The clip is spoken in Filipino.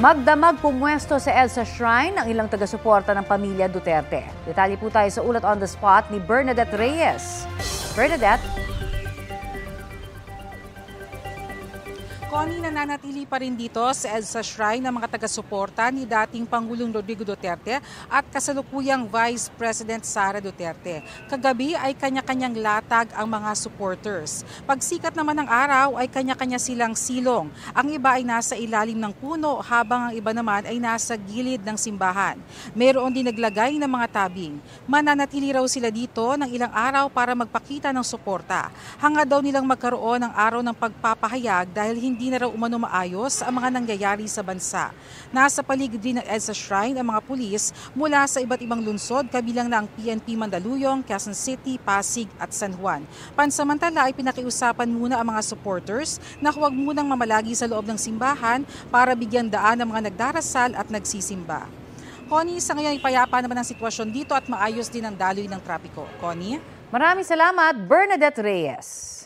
Magdamag pumwesto sa EDSA Shrine ang ilang taga-suporta ng pamilya Duterte. Detalye po tayo sa ulat on the spot ni Bernadette Reyes. Bernadette? Connie, nananatili pa rin dito sa EDSA Shrine ng mga taga-suporta ni dating Pangulong Rodrigo Duterte at kasalukuyang Vice President Sara Duterte. Kagabi ay kanya-kanyang latag ang mga supporters. Pagsikat naman ng araw ay kanya-kanya silang silong. Ang iba ay nasa ilalim ng puno habang ang iba naman ay nasa gilid ng simbahan. Mayroon din naglagay ng mga tabing. Mananatili raw sila dito ng ilang araw para magpakita ng suporta. Hangad daw nilang magkaroon ng araw ng pagpapahayag dahil hindi na raw umano maayos ang mga nangyayari sa bansa. Nasa paligid din ng EDSA Shrine ang mga pulis mula sa iba't ibang lungsod kabilang na ang PNP Mandaluyong, Quezon City, Pasig at San Juan. Pansamantala ay pinakiusapan muna ang mga supporters na huwag munang mamalagi sa loob ng simbahan para bigyan daan ang mga nagdarasal at nagsisimba. Connie, sa ngayon ay payapa naman ang sitwasyon dito at maayos din ang daloy ng trapiko. Connie? Maraming salamat, Bernadette Reyes.